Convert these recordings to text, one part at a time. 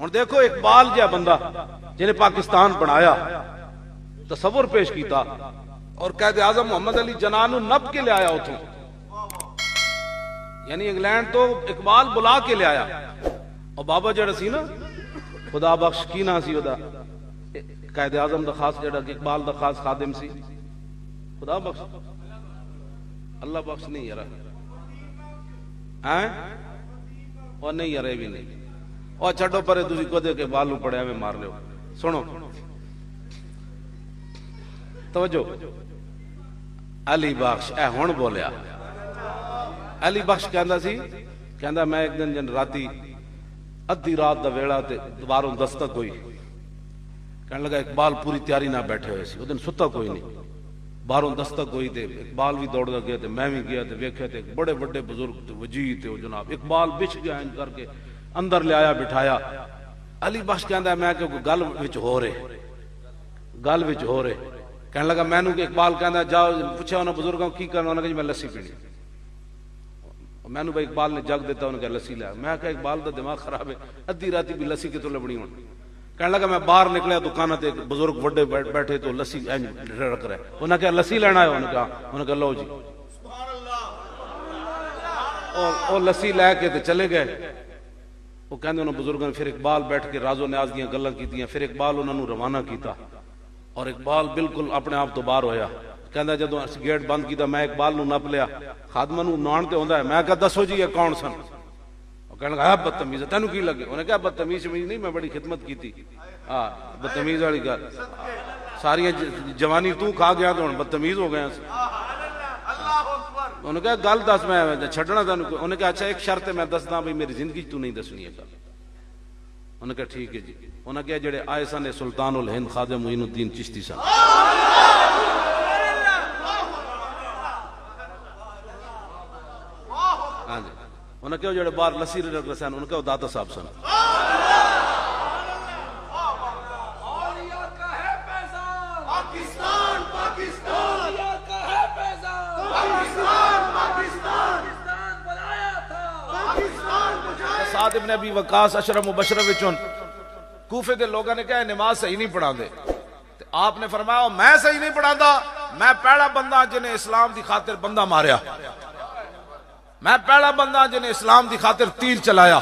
ہوں دیکھو اقبال جہا بندہ جنہیں پاکستان بنایا تصور پیش کیتا اور قائد اعظم محمد علی جناح نو نب کے لے آیا اتوں، یعنی انگلینڈ تو اقبال بلا کے لے آیا، اور بابا جڑا سی نا خدا بخش کی نا سی ودا قائد اعظم دا خاص جڑا اقبال دا خاص خادم سی، خدا بخش اللہ بخش نہیں یار اور نہیں یار بھی نہیں، اور چھڈو پرے تسی کدے کے بالو پڑیا میں مار لیو۔ سنو توجہ، علی بخش اے ہن بولیا، علی بخش کہندا سی، کہندا میں ایک دن جن راتی ادھی رات دا ویڑا تے دوباروں دستک ہوئی، کہنے لگا اقبال پوری تیاری نہ بیٹھے ہوئے سی، او دن ستا کوئی نہیں، باہروں دستک ہوئی تے اقبال بھی دوڑ گیا تے میں بھی گیا تے ویکھیا تے بڑے بڑے بزرگ تے وجیہ تے جناب اقبال بچ گیا ان کر کے اندر لے آیا بٹھایا۔ علی بخش کہندا میں کہ گل وچ ہو رہے، گل وچ ہو رہے، کہنے لگا میں نو کہ اقبال کہندا جاؤ پوچھا انہاں بزرگاں کی کرنا، انہاں کہ میں لسی پینی، میں نو بھائی اقبال نے جگ دیتا، انہوں کہ لسی لیا، میں کہا اقبال دا دماغ خراب ہے، ادھی راتی بھی لسی کتوں لبنی ہون، کہنے لگا میں باہر نکلیا دکانہ تے بزرگ بڑے بیٹھے تو لسی رڑک رہے، انہوں نے کہا لسی لینا ہے، انہوں نے کہا لو جی، اور لسی لے کے چلے گئے۔ وہ کہندے انہوں بزرگوں نے پھر اقبال بیٹھ کے راز و نیاز دیاں گلاں کیتیاں، پھر اقبال انہوں نے روانہ کیتا، اور اقبال بالکل اپنے آپ تو باہر ہویا، کہندا جدوں گیٹ بند کیتا میں اقبال نو نپ لیا، خادمہ نو نان تے ہوندا ہے، میں کہا دسو جی یہ کون سن، وہ کہنے لگا بدتمیز تینوں کی لگے، انہوں نے کہا بدتمیز نہیں، میں بڑی خدمت کیتی، بدتمیز والی گل ساری جوانی تو کھا گیا تو ہن بدتمیز ہو گیا، انہوں نے کہا گل دس میں چھڈنا تینوں، انہوں نے کہا اچھا ایک شرط ہے میں دسدا بھئی میری زندگی تو نہیں دسنی ہے گل، انہوں نے کہا ٹھیک ہے جی، انہوں نے کہا جڑے آئے سن سلطان الہند خواجہ معین الدین چشتی سن، ہاں جی، انہوں نے کہا جڑے باہر لسی رکھ رہے سن، انہوں نے کہا داتا صاحب سن، سعد ابن ابی وقاص اشرف مبشرہ وچوں کوفے دے لوگوں نے کہا نماز صحیح نہیں پڑھا دے، آپ نے فرمایا میں صحیح نہیں پڑھا دا، میں پہلا بندہ جنہیں اسلام دی خاطر بندہ ماریا، میں پہلا بندہ جنہیں اسلام دی خاطر تیر چلایا،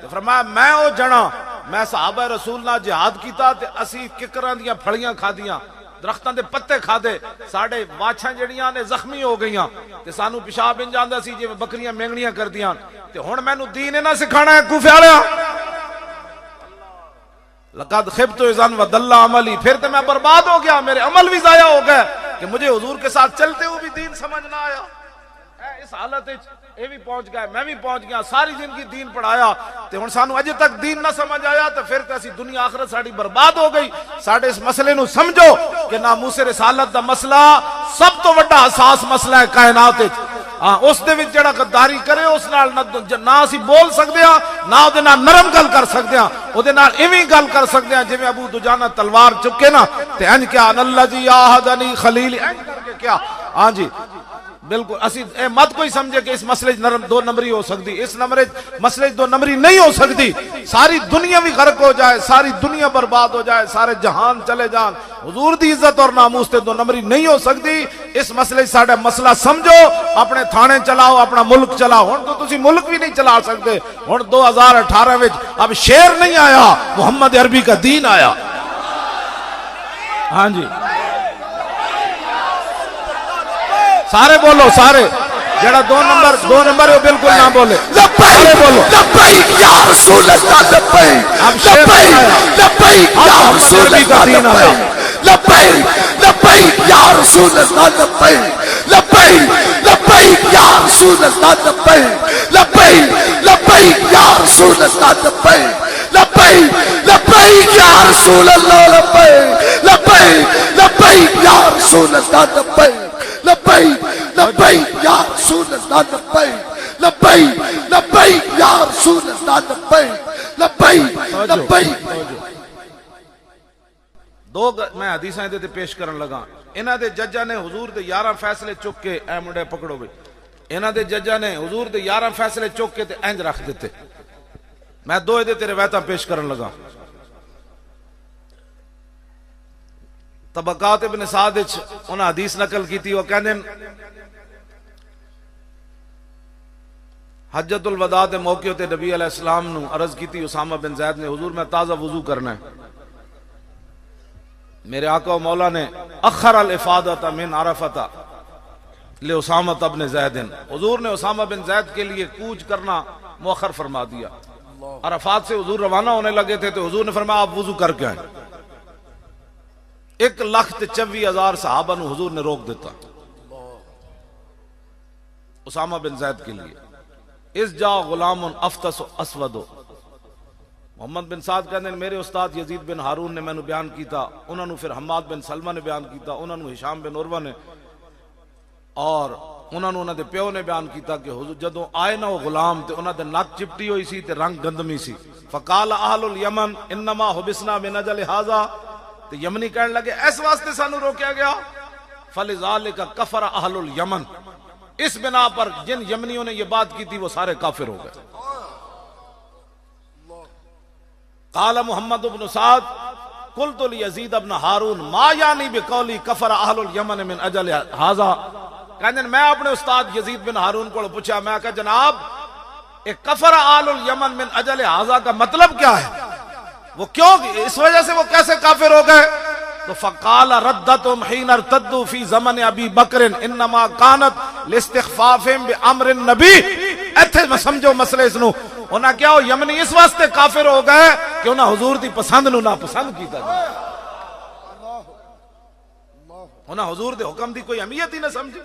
تو فرمایا میں او جنا میں صحابہ رسول نہ جہاد کیتا تے اسی ککراں دیاں پھڑیاں کھادیاں، درختاں دے پتے کھادے، ساڑھے واچھاں جڑیاں نے زخمی ہو گئیاں تے سانو پیشاب بن جاندا سی جے بکریاں مینگنیاں کردیاں، تے ہن مینوں دین نہ سکھانا ہے کوفے والےاں، لقد خبت اذا وضل عملی، پھر تے میں برباد ہو گیا، میرے عمل بھی ضائع ہو گئے کہ مجھے حضور کے ساتھ چلتے ہوئے بھی دین سمجھ نہ آیا، اس حالت اے بھی پہنچ گئے میں بھی پہنچ گیا، ساری زندگی دین پڑھایا تے ہن سانو اجے تک دین نہ سمجھ آیا، تے پھر تے اسی دنیا آخرت ساڑی برباد ہو گئی۔ ساڑے اس مسئلے نو سمجھو کہ ناموس رسالت دا مسئلہ سب تو بڑا حساس مسئلہ ہے کائنات وچ، اس دے وچ جڑا غداری کرے اس نال نہ اسی بول سکدے ہاں، نہ او دے نال نرم گل کر سکدے ہاں، او دے نال ایویں گل کر سکدے ہاں جویں ابو دجانہ تلوار چکے نا تے انج کیا ان الذی عاہدنی خلیل، انج کر کے کیا، ہاں جی بالکل اسی اے مت کوئی سمجھے کہ اس مسئلے نرم دو نمبری ہو سکتی، اس مسئلے دو نمبری نہیں ہو سکتی، ساری دنیا بھی غرق ہو جائے، ساری دنیا برباد ہو جائے، سارے جہان چلے جان، حضور دی عزت اور ناموس تے دو نمبری نہیں ہو سکتی۔ اس مسئلے ساڑھے مسئلہ سمجھو، اپنے تھانے چلاؤ، اپنا ملک چلاؤ، ہن تو تسی ملک بھی نہیں چلا سکتے، ہن 2018 وچ اب شیر نہیں آیا، محمد عربی کا دین آیا، ہاں جی سارے بولو، سارے جڑا دو نمبر ہو بالکل نہ بولے، سارے بولو لبیک یا رسول اللہ، لبیک اب شیر نہیں آیا، لبیک یا رسول اللہ، لبیک لبیک یا رسول اللہ، لبیک لبیک لبیک یا رسول اللہ، لبیک لبیک لبیک یا رسول اللہ، لبیک لبیک لبیک یا رسول اللہ، لبیک لبیک لبیک یا رسول اللہ، لبیک لبیک لبیک یا رسول اللہ، لبیک لبیک لبیک یا رسول اللہ، لبیک لبیک لبیک۔ دو میں حدیثاں دے پیش کرن لگا، انہاں دے ججاں نے حضور دے 11 فیصلے چک کے، اے منڈے پکڑو بھئی، انہاں دے ججاں نے حضور دے 11 فیصلے چک کے تے انج رکھ دیتے، میں دو تے روایتاں پیش کرن لگا. طبقات ابن سعد وچ انہاں حدیث نقل کیتی، وہ کہندے حجۃ الوداع دے موقع تے نبی علیہ السلام نو عرض کیتی اسامہ بن زید نے، حضور میں تازہ وضو کرنا ہے. میرے آقا و مولا نے اخر الافاضۃ من عرفۃ لاسامہ بن زید، حضور نے اسامہ بن زید کے لیے کوچ کرنا مؤخر فرما دیا. عرفات سے حضور روانہ ہونے لگے تھے تو حضور نے فرمایا آپ وضو کر کے آئیں. 1,24,000 صحابہ نو حضور نے روک دیتا اسامہ بن زید کے لیے. اس جا غلام افطس اسود، محمد بن سعد کہتے ہیں میرے استاد یزید بن ہارون نے میں نے بیان کیتا، انہوں نے پھر حماد بن سلمہ نے بیان کیتا، انہوں نے ہشام بن عروہ نے، اور انہوں نے انہوں دے پیو نے بیان کیتا کہ حضور جدوں آئے نا وہ غلام تے انہوں دے نک چپٹی ہوئی سی تے رنگ گندمی سی. فقال اہل الیمن انما حبسنا من اجل ھذا، تے یمنی کہنے لگے اس واسطے سانو روکیا گیا. فلذالک کفر اہل الیمن، اس بنا پر جن یمنیوں نے یہ بات کی تھی وہ سارے کافر ہو گئے. قال محمد بن سعد قلت لیزید بن ہارون ما یعنی بقولی کفر اہل الیمن من اجل ھذا، کہنے میں اپنے استاد یزید بن ہارون کو پوچھا، میں کہا جناب ایک کفر اہل الیمن من اجل ھذا کا مطلب کیا ہے، وہ کیوں اس وجہ سے وہ کیسے کافر ہو گئے؟ تو فقال ردتهم حين ارتدوا في زمن ابی بکر انما كانت لاستخفافهم بامر النبی. ایتھے میں سمجھو مسئلے اس نو، انہاں کیا ہو یمنی اس واسطے کافر ہو گئے کہ انہاں حضور دی پسند نو ناپسند کیتا جائے، انہاں حضور دے حکم دی کوئی اہمیت ہی نہ سمجھی.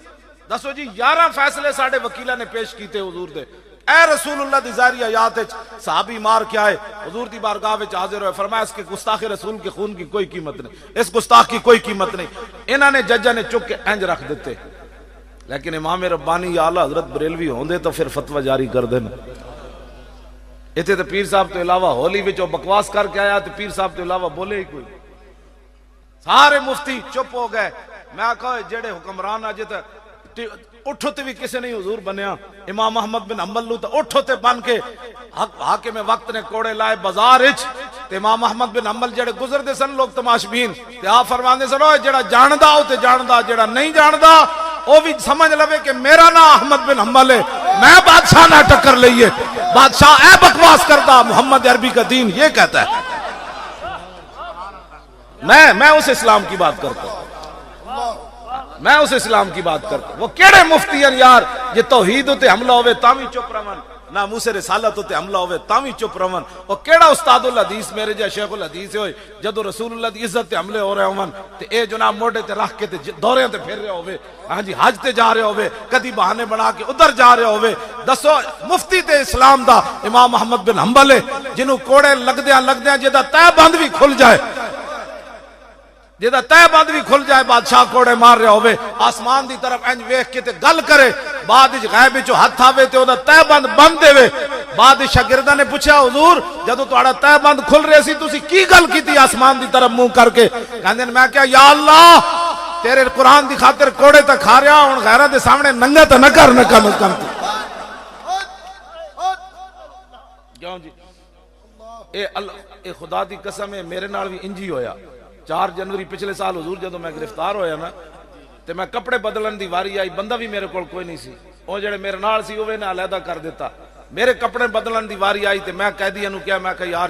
دسو جی 11 فیصلے ساڈے وکیلاں نے پیش کیتے حضور دے، اے رسول اللہ دی ظاہری آیات وچ صحابی مار کے آئے، حضور دی بارگاہ وچ حاضر ہوئے، فرمایا اس کے گستاخ رسول کے خون کی کوئی قیمت نہیں، اس گستاخ کی کوئی قیمت نہیں. انہاں نے ججاں نے چک کے انج رکھ دیتے. لیکن امام ربانی یا اعلی حضرت بریلوی ہوندے تو پھر فتوی جاری کر دینا. ایتھے تے پیر صاحب تو علاوہ ہولی وچ بکواس کر کے آیا تے پیر صاحب تو علاوہ بولے ہی کوئی. سارے مفتی چپ ہو گئے. میں کہا جڑے حکمران اج تے اٹھو تے بھی کسے نہیں حضور بنیا. امام احمد بن حنبل نو تے اٹھو تے بن کے حاکم وقت نے کوڑے لائے بازار وچ، تے امام احمد بن حنبل جڑے گزردے سن لوگ تماشبین تے آپ فرماندے سن جڑا جاندا او تے جاندا، جڑا نہیں جاندا او بھی سمجھ لوے کہ میرا نام احمد بن حنبل ہے، میں بادشاہ نہ ٹکر لئیے. بادشاہ اے بکواس کرتا، محمد عربی کا دین یہ کہتا ہے. میں اس اسلام کی بات کرتا ہوں، میں اس اسلام کی بات کرتا ہوں. وہ کیڑے مفتی ہیں یار یہ توحید تے حملہ ہوئے تاوی چپ رہن، ناموس رسالت تے حملہ ہوئے تاوی چپ رہن. وہ کیڑا استاد الحدیث میرے جا شیخ الحدیث ہوئے جدو رسول اللہ دی عزت تے حملے ہو رہے ہون تے اے جناب موڈے تے رکھ کے تے دورے تے پھر رہے ہوئے، ہاں جی حج تے جا رہے ہوئے، کدی بہانے بنا کے ادھر جا رہے ہوئے. دسو مفتی تے اسلام دا امام احمد بن حنبل ہے جنہوں کوڑے لگدیاں جدا تہ بند بھی کھل جائے، جدا تہ بند بھی کھل جائے، بادشاہ کوڑے مار رہے ہوئے، آسمان دی طرف انج ویکھ کے تے گل کرے، بعد وچ غیب وچوں ہاتھ آوے تے اودا تہ بند دے وے. بعد شاگرداں نے پوچھا حضور جدوں تہاڈا تہ بند کھل رہے سی تسی کی گل کیتی آسمان دی طرف منہ کر کے؟ کہندے میں کہا یا اللہ تیرے قرآن دی خاطر کوڑے تے کھا رہا ہن غیراں دے سامنے ننگا تے نہ کر کم کیوں جی. اے خدا دی قسم ہے میرے نال بھی انجی ہویا. 4 جنوری پچھلے سال حضور جدوں میں گرفتار ہویا نا تے میں کپڑے بدلن دی واری آئی، بندہ بھی میرے کول کوئی نہیں سی، او جڑے میرے نال سی اوے نے علیحدہ کر دیتا. میرے کپڑے بدلن دی واری آئی تے میں قیدیاں نو کہا، میں کہا یار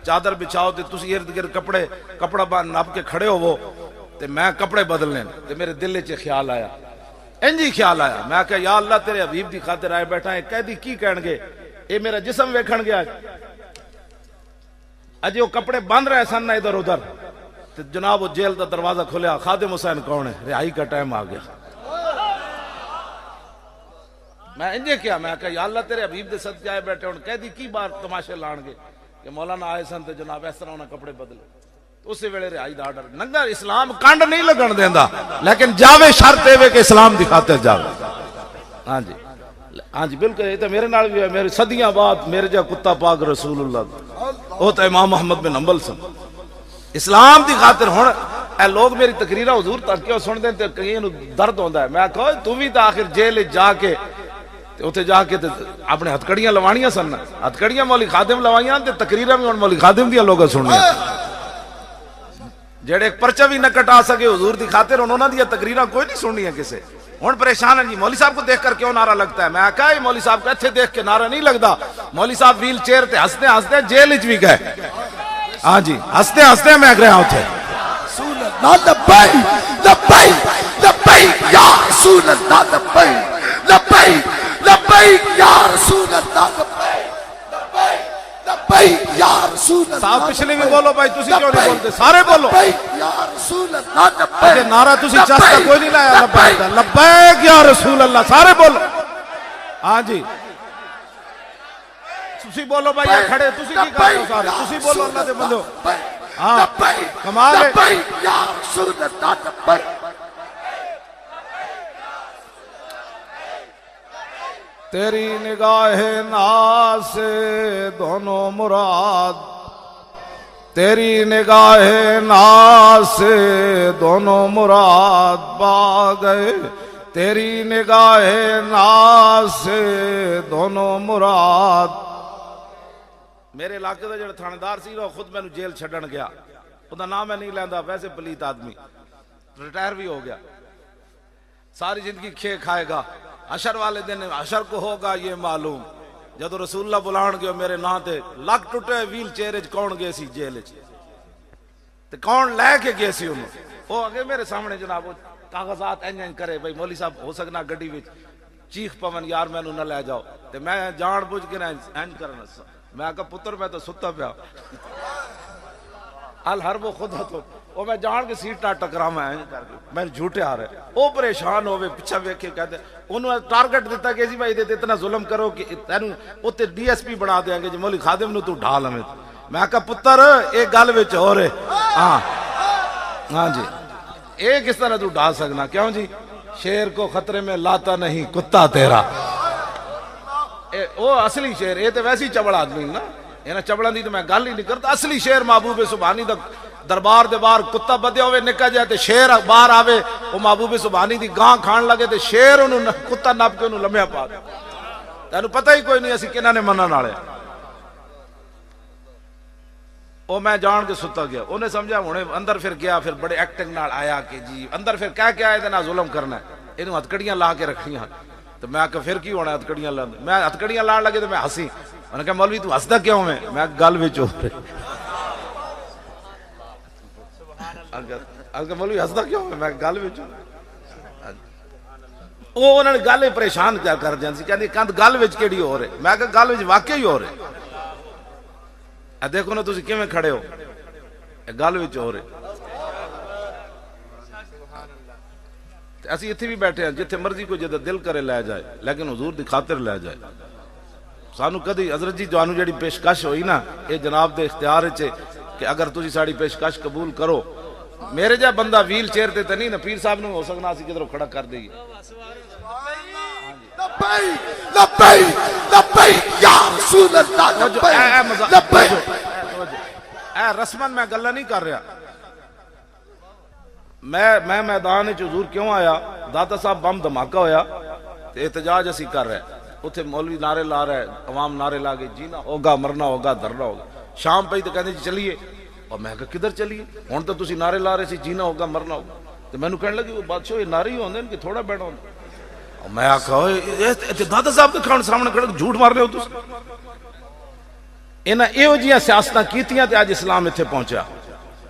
چادر بچھاؤ تے تسی ارد گرد کپڑا نپ کے کھڑے ہوو تے میں کپڑے بدلنے. تے میرے دل وچ خیال آیا، انجی خیال آیا، میں کہا یا اللہ تیرے حبیب دی خاطر آئے بیٹھا ہے، قیدی کی کہن گے اے میرا جسم ویکھن گیا اجے وہ کپڑے بند رہے سن ادھر ادھر. جناب وہ جیل کا دروازہ کھلیا، خادم حسین کون ہے، رہائی کا ٹائم آ گیا. میں انجے کیا، میں کہا یا اللہ تیرے حبیب دے صدقے آئے بیٹھے ہوں قیدی کی بار تماشے لان گے کہ مولانا آئے سن تے جناب اس طرح انہیں کپڑے بدلے. اسی ویلے رہائی دا آرڈر. ننگا اسلام کانڈ نہیں لگن دیندا لیکن جاوے شرط اے کہ اسلام دی خاطر جاوے. ہاں جی ہاں جی بالکل. یہ تو میرے نال بھی ہے، میرے صدیاں بعد میرے جا کتا پاک رسول اللہ وہ تو امام احمد بن حنبل سن. اسلام دی خاطر ہن اے لوگ میری تقریرہ حضور تک کیوں سن دیں تے کہیں نو درد ہوندا ہے. میں کہو تو بھی تو آخر جیل جا کے اتنے جا کے اپنے ہتکڑیاں لوانیاں سن ہتکڑیاں مولی خادم لوائیاں تے تقریراں بھی مولی خادم دیا لوگ سننیاں جڑے ایک پرچہ بھی نہ کٹا سکے حضور دی خاطر انہوں نے تقریراں کوئی نہیں سننی ہے کسے ہوں پریشان ہے جی مولوی صاحب کو دیکھ کر کیوں نعرہ لگتا ہے میں کہا مولوی صاحب کو ایتھے دیکھ کے نعرہ نہیں لگتا مولوی صاحب ویل چیئر تے ہستے ہستے جیل وچ بھی گئے ہاں جی ہستے ہستے میں گیا اتنے رسول اللہ لبیک لبیک لبیک یا رسول اللہ لبیک لبیک لبیک یا رسول اللہ لبیک لبیک لبیک یا رسول اللہ صاحب پچھلے بھی بولو بھائی تسی کیوں نہیں بولتے سارے بولو لبیک یا رسول اللہ اچھا لبیک نعرہ تسی چاستا کوئی نہیں لایا لبیک دا لبیک یا رسول اللہ سارے بولو ہاں جی تسی بولو بھائی یہ کھڑے تسی کی کر رہے ہو سارے تسی بولو اللہ دے بندو ہاں کمال ہے لبیک یا رسول اللہ لبیک تیری نگاہ ناز سے دونوں مراد تیری نگاہ ناز سے دونوں مراد پا گئے تیری نگاہ ناز سے دونوں مراد میرے علاقے دا جڑا تھاندار سی وہ خود مینوں جیل چھڈن گیا اوندا نام میں نہیں لیندا ویسے پلیت آدمی ریٹائر بھی ہو گیا ساری زندگی کھے کھائے گا حشر والے دن حشر کو ہوگا یہ معلوم جدو رسول اللہ بلان گئے میرے نام تے لگ ٹوٹے ویل چیئر وچ کون گئے سی جیل وچ تے کون لے کے گئے سی انہوں وہ اگے میرے سامنے جناب کاغذات انج کرے بھائی مولوی صاحب ہو سکنا گڈی وچ چیخ پون یار مینوں نہ لے جاؤ تے میں جان بوجھ کے انج کرنا میں کہا پتر میں تو ستا پیا الحرب خود تو وہ میں جان کے سیٹ نہ ٹکرا میں جھوٹے آ رہے وہ پریشان ہوئے پیچھا ویکھ کے کہتے انہوں ٹارگٹ دیتا کہ جی بھائی اتنا ظلم کرو کہ تینوں اوتے ڈی ایس پی بنا دیں گے جی مولوی خادم نو تو ڈھال ہمیں میں کہا پتر ایک گل وچ ہو رہے ہاں ہاں جی ایک کس طرح تو ڈھال سکنا کیوں جی شیر کو خطرے میں لاتا نہیں کتا تیرا وہ اصلی شیر یہ تو ویسی چبڑ آدمی نا یہ چبڑا دی تو میں گل ہی نہیں کرتا اصلی شیر محبوب سبحانی دا دربار دے باہر کتا بدیا ہوئے نکا جائے تے شیر باہر آوے وہ محبوب سبحانی دی گاں کھان لگے تے شیر انہوں کتا نپ کے انہوں لمحہ پا دے تینوں پتہ ہی کوئی نہیں اسی کنہ نے منن والے وہ میں جان کے ستا گیا انہیں سمجھا ہوں اندر پھر گیا پھر بڑے ایکٹنگ نال آیا کہ جی اندر پھر کہہ کے آئے نہ ظلم کرنا ہے انہوں ہتکڑیاں لا کے رکھیاں تو میں کہا پھر کی ہونا ہے ہتکڑیاں لا میں ہتکڑیاں لان لگے تو میں ہنسی انہوں نے کہا مولوی تو ہنسدا کیوں میں گل وچ ہو رہے اگر مولوی ہنسدا کیوں میں گل وچ وہ انہوں نے گل پریشان کیا کر جان سی کہندی کند گل وچ کیڑی ہو رہے میں کہا گل وچ واقعی ہو رہے دیکھو نا تسی کیویں کھڑے ہو گل وچ ہو رہے اسی اتنے بھی بیٹھے ہیں جتھے مرضی کو جدہ دل کرے لے جائے لیکن حضور دی خاطر لے جائے سانو کدی حضرت جی جانو جڑی پیشکش ہوئی نا یہ جناب دے اختیار چے کہ اگر تسی ساڑی پیشکش قبول کرو میرے جا بندہ ویل چیئر تے نہیں نا پیر صاحب نے ہو سکنا اسی کدھروں کھڑا کر دئیے لبیک لبیک لبیک یا رسول اللہ لبیک لبیک اے رسمن میں گلہ نہیں کر رہا میں میدان حضور کیوں آیا داتا صاحب بم دھماکہ ہویا احتجاج اسی کر رہے اتنے مولوی نعرے لا رہے عوام نعرے لا گئے جینا ہوگا مرنا ہوگا دھرنا ہوگا شام پہ تو کہتے جی چلیے اور میں کہا کدھر چلیے ہوں تو تسی نعرے لا رہے سی جینا ہوگا مرنا ہوگا تو میں نے کہنے لگی وہ بادشاہ یہ نعرے ہی ہوندے کہ تھوڑا بیٹھا ہوندے اور میں کہا داتا صاحب کے کھانے سامنے کھڑے جھوٹ مار رہے ہو تسی انہاں ایہو جیاں سیاستاں کیتیاں تے آج اسلام ایتھے پہنچا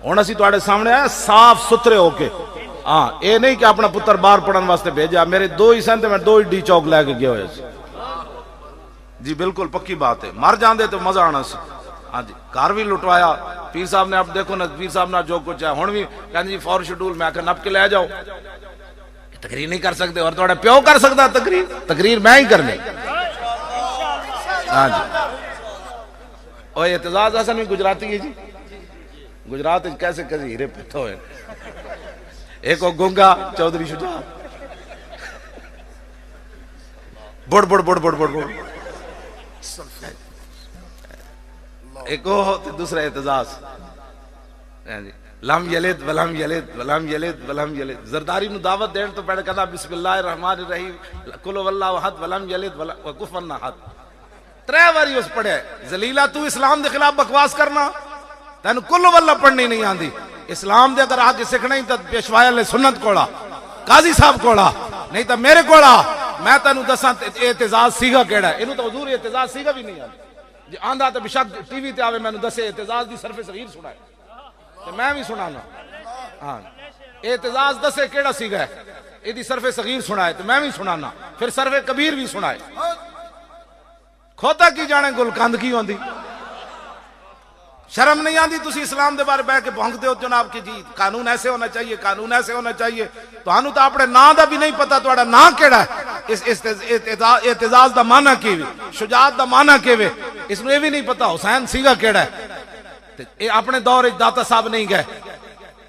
ہوں اسی تواڈے سامنے آئے صاف ستھرے ہو کے ہاں یہ نہیں کہ اپنا پتر باہر پڑھن واسطے بھیجا میرے دو ہی سن تے میں دو ہی ڈی چوک لے کے گیا ہوئے جی بالکل پکی بات ہے مر جاندے تو مزہ آنا سی ہاں جی گھر بھی لٹوایا پیر صاحب نے اب دیکھو نا پیر صاحب نے جو کچھ ہے ہوں بھی کہتے جی فور شیڈول میں آ نپ کے لے جاؤ تقریر نہیں کر سکتے اور تھوڑا پیو کر سکتا تقریر میں ہی کرنی ہاں جی اور اعتزاز حسن بھی گجراتی ہے جی گجرات کیسے کسی ہیرے پتھو ہے ایک وہ گنگا چودھری شجاع بڑ بڑ بڑ بڑ بڑ بڑ ایک وہ دوسرا اعتزاز لم یلد ولم یلد ولم یلد ولم یلد. زرداری نو دعوت دین تو پہلے کہنا بسم اللہ الرحمن الرحیم قل هو اللہ احد ولم یلد وکفوا احد. 3 واری اس پڑھے. ذلیلا تو اسلام دے خلاف بکواس کرنا تینو کل واللہ پڑھنی نہیں آندی. اسلام دے اگر آگے سکھنا ہی تو پیشوائی علیہ سنت کوڑا قاضی صاحب کوڑا نہیں تو میرے کوڑا. میں تینو دساں اعتزاز سیگا کیڑا ہے. انہوں تو حضور اعتزاز سیگا بھی نہیں آندی. جی آندھا تو بشک ٹی وی تے آوے میں نے دسے اعتزاز دی صرف صغیر سنائے تو میں بھی سنانا. ہاں اعتزاز دسے کیڑا سیگا ہے یہ دی صرف صغیر سنائے تو میں بھی سنانا. پھر صرف کبیر بھی سنائے. کھوتا کی جانے گل کند کی ہوندی. شرم نہیں آندی تسی اسلام دے بارے بہ کے بھونکتے ہو جناب کہ جی قانون ایسے ہونا چاہیے قانون ایسے ہونا چاہیے. تو انہوں تو اپنے نا دا بھی نہیں پتا تہاڈا نا کیڑا ہے. اس اعتزاز دا معنی کیویں شجاعت دا معنی کیویں اس نو یہ بھی نہیں پتا حسین سیگا کیڑا ہے. اے اپنے دور وچ داتا صاحب نہیں گئے.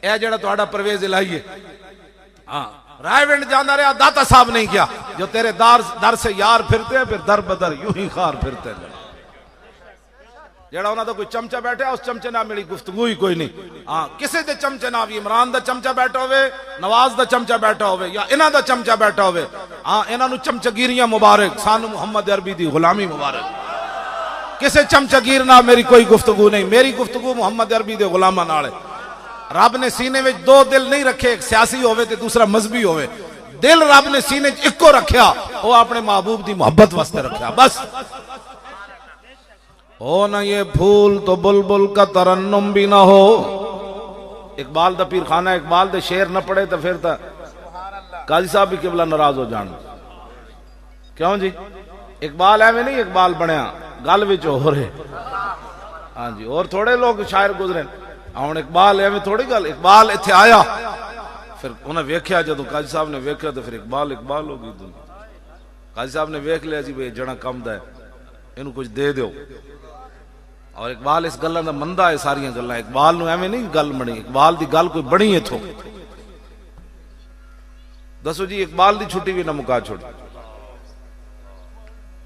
اے جڑا تہاڈا پرویز الہی ہے ہاں رائے ونڈ جانا رہا داتا صاحب نہیں کیا. جو تیرے در سے یار پھرتے ہیں پھر در بدر یوں ہی خار پھرتے ہیں. جڑا انہاں دا کوئی چمچہ بیٹھا اس چمچے نہ میری گفتگو ہی کوئی نہیں. ہاں کسے دے چمچے نہ بھی عمران دا چمچہ بیٹھا ہوئے نواز دا چمچہ بیٹھا ہوئے یا انہاں دا چمچہ بیٹھا ہوئے ہاں انہاں نو چمچگیریاں مبارک. سانو محمد عربی دی غلامی مبارک. کسے چمچگیر نہ میری کوئی گفتگو نہیں. میری گفتگو محمد عربی دے غلاماں نال ہے. رب نے سینے میں 2 دل نہیں رکھے ایک سیاسی ہوئے تے دوسرا مذہبی ہوئے. دل رب نے سینے ایک کو رکھیا وہ اپنے محبوب دی محبت واسطے رکھیا بس. ہو نہ یہ پھول تو بلبل کا ترنم بھی نہ ہو. اقبال دا پیر خانہ اقبال دے شعر نہ پڑے تو پھر تا قاضی صاحب بھی قبلہ ناراض ہو جان. کیوں جی اقبال ایویں نہیں اقبال بنیا گل وچ ہو رہے. ہاں جی اور تھوڑے لوگ شاعر گزرے ہن اقبال ایویں تھوڑی گل. اقبال ایتھے آیا پھر انہیں ویکھیا جدوں قاضی صاحب نے ویکھیا تو پھر اقبال ہو گئی. قاضی صاحب نے ویکھ لیا جی بھئی جڑا کم دا ہے اینوں کچھ دے دیو. اور اقبال اس گلاں دا مندا ہے ساریاں گلاں. اقبال نو ایویں نہیں گل بنی. اقبال دی گل کوئی بنی ایتھوں. دسو جی اقبال دی چھٹی بھی نہ مکا چھوڑی.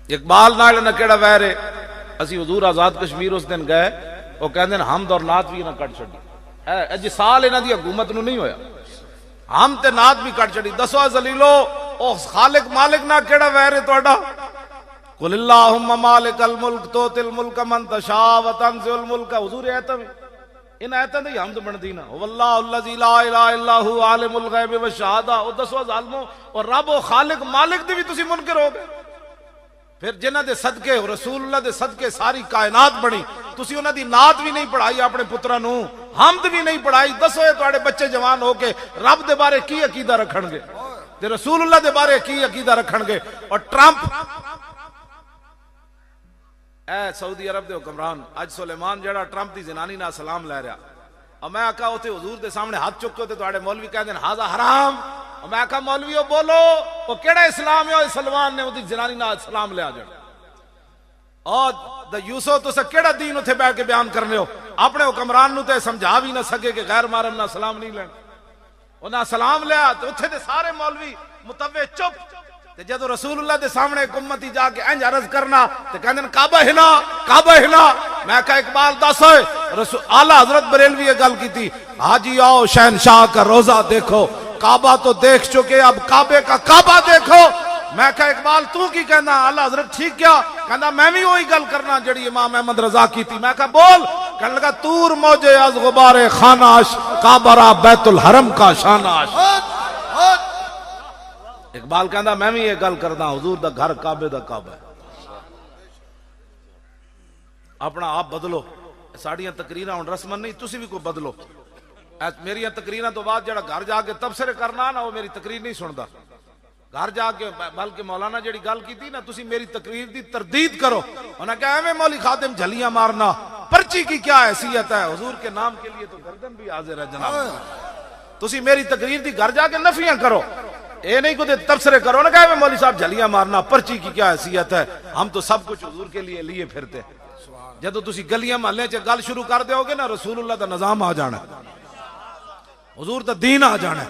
اقبال نال نہ کیڑا ویر ہے. اسی حضور آزاد کشمیر اس دن گئے وہ کہندے حمد اور نعت بھی نہ کٹ چھڈی. اج سال انہاں دی حکومت نو نہیں ہویا ہم تے نعت بھی کٹ چھڈی. دسو ذلیلو او خالق مالک نہ کیڑا ویر ہے تہاڈا. قل اللہم مالک الملک توتی الملک من تشاء وتنزع الملک. حضور ایتم ان ایتم دی حمد بندی نہ واللہ الذی لا الہ الا هو عالم الغیب والشہادہ. او دسو ظالمو اور رب و خالق مالک دی بھی تسی منکر ہو گئے. پھر جنہ دے صدقے رسول اللہ دے صدقے ساری کائنات بنی تسی انہاں دی نعت بھی نہیں پڑھائی اپنے پتراں نو حمد بھی نہیں پڑھائی. دسو اے تواڈے بچے جوان ہو کے رب دے بارے کی عقیدہ رکھن گے تے رسول اللہ دے بارے کی عقیدہ رکھن گے. اور ٹرمپ اے سعودی عرب دے حکمران اج سلیمان جڑا ٹرمپ دی زنانی نال سلام لے رہا اور میں آکھا اوتھے حضور دے سامنے ہاتھ چکو تے تواڈے مولوی کہندے ہاذا حرام. اور میں آکھا مولویو بولو او کیڑا اسلام ہے او سلمان نے اودی زنانی نال سلام لے آ جڑ. اور دا یوسف تو کیڑا دین اوتھے بیٹھ کے بیان کرنے ہو. اپنے حکمران نو تے سمجھا بھی نہ سکے کہ غیر محرم نہ سلام نہیں لینا. انہاں سلام لیا تے اوتھے دے سارے مولوی متوے چپ. تے جدو رسول اللہ دے سامنے ایک امتی جا کے انج عرض کرنا تے کہندے کعبہ ہنا کعبہ ہنا. میں کہا اقبال دس رسول اعلی حضرت بریلوی یہ گل کی تھی حاجی آؤ شہنشاہ کا روزہ دیکھو کعبہ تو دیکھ چکے اب کعبے کا کعبہ دیکھو. میں کہا اقبال تو کی کہنا اعلی حضرت ٹھیک کیا کہنا میں بھی وہی گل کرنا جڑی امام احمد رضا کی تھی. میں کہا بول کہنے لگا تور موجے از غبار خاناش کعبہ را بیت الحرم کا شاناش. اقبال کہندا میں بھی یہ گل کردا حضور دا گھر کعبے دا کعبہ ہے. اپنا آپ بدلو. ساڑیاں تقریراں ہن رسمن نہیں تسی بھی کوئی بدلو. میری تقریراں تو بعد جڑا گھر جا کے تبصرے کرنا نا وہ میری تقریر نہیں سندا. گھر جا کے بلکہ مولانا جڑی گل کی نا تسی میری تقریر دی تردید کرو. انہاں کہا ایویں مولی خادم جھلیاں مارنا پرچی کی کیا حیثیت ہے. حضور کے نام کے لیے تو گردن بھی حاضر ہے جناب. تسی میری تقریر دی گھر جا کے نفیاں کرو اے نہیں کو تبصرے کرو نا کہ مولوی صاحب جھلیاں مارنا پرچی کی کیا حیثیت ہے. ہم تو سب کچھ حضور کے لیے پھرتے. جدو تسی گلیاں محلے چ گل شروع کر دیو گے نا رسول اللہ دا نظام آ جانا حضور دا دین آ جانا.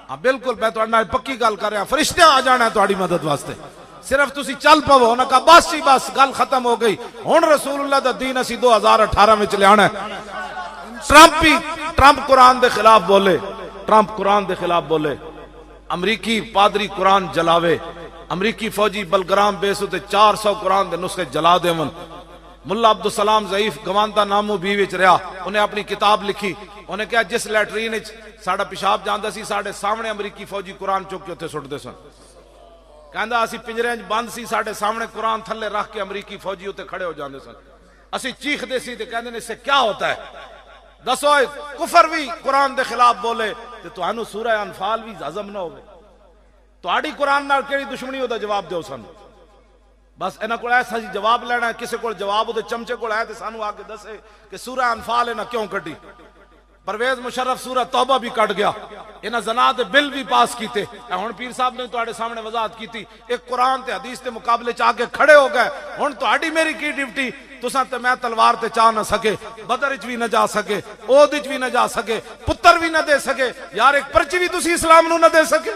ہاں بالکل میں تہاڈے نال پکی گل کر رہا فرشتے آ جانا ہے تہاڈی مدد واسطے. صرف تسی چل پو. انہاں کہا بس جی بس گل ختم ہو گئی ہن رسول اللہ دا دین اسی 2018 وچ لے آنا ہے. ٹرمپ قرآن دے خلاف بولے، ٹرمپ قرآن دے خلاف بولے، امریکی پادری قرآن جلاوے، امریکی فوجی بلگرام بیسو تے 400 قرآن دے نسخے جلا دے من۔ ملا عبدالسلام ضعیف گوانتا نامو بھی وچ رہا، انہیں اپنی کتاب لکھی، انہیں کہا جس لیٹرین وچ ساڈا پیشاب جاندا سی ساڈے سامنے امریکی فوجی قرآن چک کے اتنے سٹ دے سن، کہندا اسی پنجرے وچ بند سی ساڈے سامنے قرآن تھلے رکھ کے امریکی فوجی اتنے کھڑے ہو جاندے سن، اسی چیخ دے سی تے کہندے نے اس سے کیا ہوتا ہے، دسو کفر بھی قرآن دے خلاف بولے تے تانوں سورہ انفال بھی ہضم نہ ہوے، تہاڈی قرآن نال کیڑی دشمنی ہودا جواب دیو سن، بس انہاں کول ایسا جی جواب لینا ہے، کسے کول جواب ہوتے چمچے کول ہے تے سانو آ کے دسے کہ سورہ انفال انہاں کیوں کٹی۔ پرویز مشرف سورہ توبہ بھی کٹ گیا، انہاں زنا دے بل بھی پاس کیتے، ہن پیر صاحب نے تواڈے سامنے وضاحت کیتی، ایک قرآن تے حدیث تے مقابلے چ آ کے کھڑے ہو گئے، ہن تہاڈی میری کی ڈیوٹی، تساں تے میں تلوار تے چا نہ سکے، بدر وچ بھی نہ جا سکے، اود وچ بھی نہ جا سکے، پتر بھی نہ دے سکے، یار ایک پرچی بھی تسی اسلام نو نہ دے سکے۔